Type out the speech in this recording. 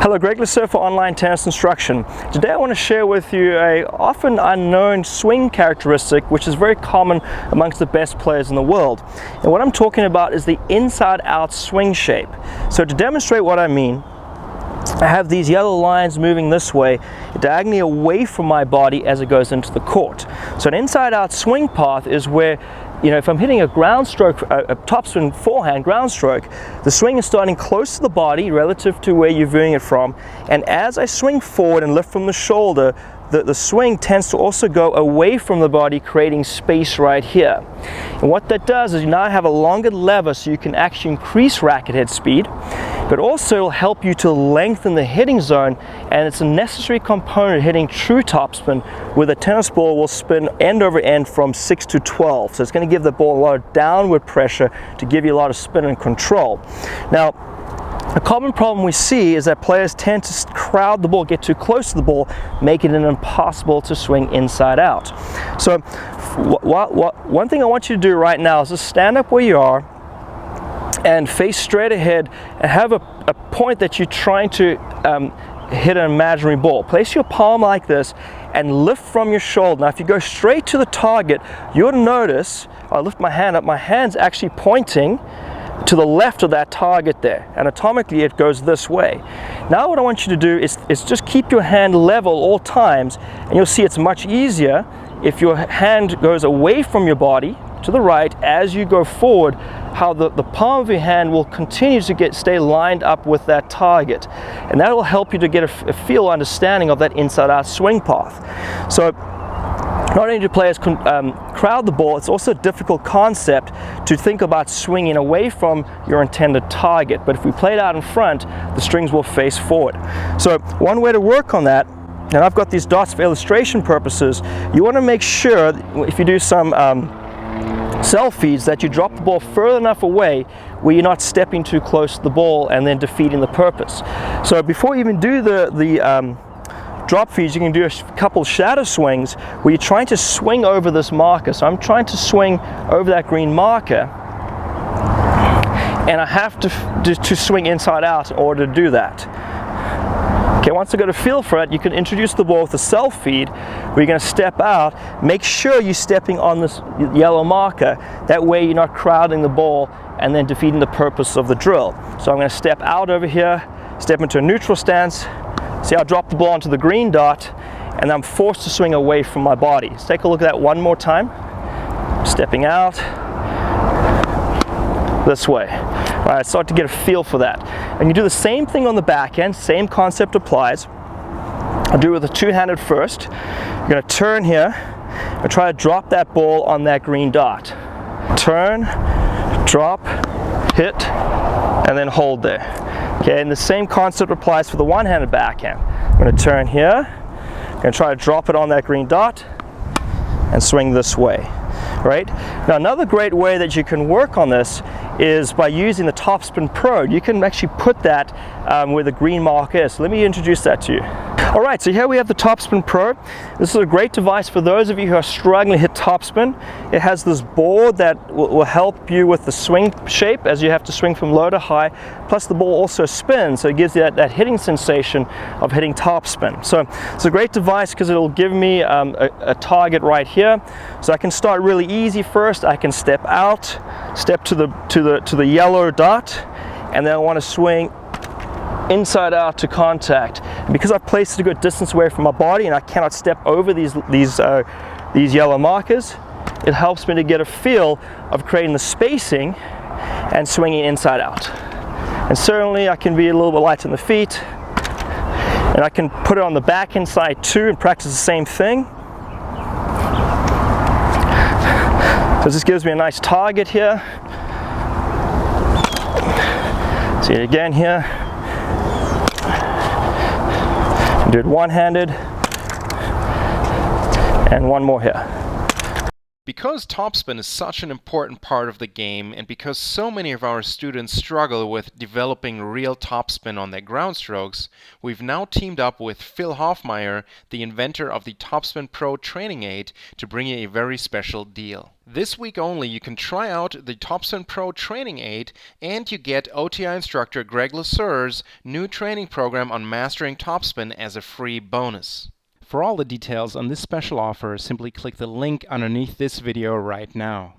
Hello, Gregg for Online Tennis Instruction. Today I want to share with you a often unknown swing characteristic which is very common amongst the best players in the world. And what I'm talking about is the inside-out swing shape. So to demonstrate what I mean, I have these yellow lines moving this way, diagonally away from my body as it goes into the court. So an inside-out swing path is where, if I'm hitting a ground stroke, a topspin forehand ground stroke, the swing is starting close to the body relative to where you're viewing it from, and as I swing forward and lift from the shoulder, the swing tends to also go away from the body, creating space right here. And what that does is you now have a longer lever so you can actually increase racket head speed, but also it'll help you to lengthen the hitting zone, and it's a necessary component of hitting true topspin, where the tennis ball will spin end over end from 6 to 12. So it's going to give the ball a lot of downward pressure to give you a lot of spin and control. Now, a common problem we see is that players tend to crowd the ball, get too close to the ball, making it impossible to swing inside out. So one thing I want you to do right now is just stand up where you are and face straight ahead and have a point that you're trying to hit an imaginary ball. Place your palm like this and lift from your shoulder. Now if you go straight to the target, you'll notice, I lift my hand up, my hand's actually pointing to the left of that target there. Anatomically it goes this way. Now what I want you to do is just keep your hand level all times, and you'll see it's much easier if your hand goes away from your body to the right as you go forward, how the palm of your hand will continue to stay lined up with that target. And that will help you to get a feel, understanding of that inside-out swing path. So not only do players crowd the ball, it's also a difficult concept to think about swinging away from your intended target. But if we play it out in front, the strings will face forward. So one way to work on that, and I've got these dots for illustration purposes, you want to make sure if you do some self-feeds that you drop the ball further enough away where you're not stepping too close to the ball and then defeating the purpose. So before you even do the drop feeds, you can do a couple shadow swings where you're trying to swing over this marker. So I'm trying to swing over that green marker, and I have to swing inside out in order to do that. Okay, once you get a feel for it, you can introduce the ball with a self feed where you're going to step out. Make sure you're stepping on this yellow marker. That way you're not crowding the ball and then defeating the purpose of the drill. So I'm going to step out over here, step into a neutral stance. See, I'll drop the ball onto the green dot, and I'm forced to swing away from my body. Let's take a look at that one more time. Stepping out this way. All right, start to get a feel for that. And you do the same thing on the back end, same concept applies. I'll do it with a two-handed first. You're going to turn here and try to drop that ball on that green dot. Turn, drop, hit, and then hold there. Okay, and the same concept applies for the one-handed backhand. I'm going to turn here, I'm going to try to drop it on that green dot, and swing this way. Right? Now another great way that you can work on this is by using the Topspin Pro. You can actually put that where the green mark is. So let me introduce that to you. Alright, so here we have the Topspin Pro. This is a great device for those of you who are struggling to hit topspin. It has this board that will help you with the swing shape as you have to swing from low to high, plus the ball also spins, so it gives you that hitting sensation of hitting topspin. So it's a great device because it'll give me a target right here. So I can start really easy first. I can step out, step to the yellow dot, and then I want to swing inside out to contact. And because I've placed it a good distance away from my body and I cannot step over these yellow markers, it helps me to get a feel of creating the spacing and swinging inside out. And certainly I can be a little bit light on the feet, and I can put it on the back end side too and practice the same thing. So this gives me a nice target here. See it again here. Do it one-handed, and one more here. Because topspin is such an important part of the game, and because so many of our students struggle with developing real topspin on their ground strokes, we've now teamed up with Phil Hoffmeyer, the inventor of the Topspin Pro training aid, to bring you a very special deal. This week only, you can try out the Topspin Pro training aid, and you get OTI instructor Gregg Sueur's new training program on mastering topspin as a free bonus. For all the details on this special offer, simply click the link underneath this video right now.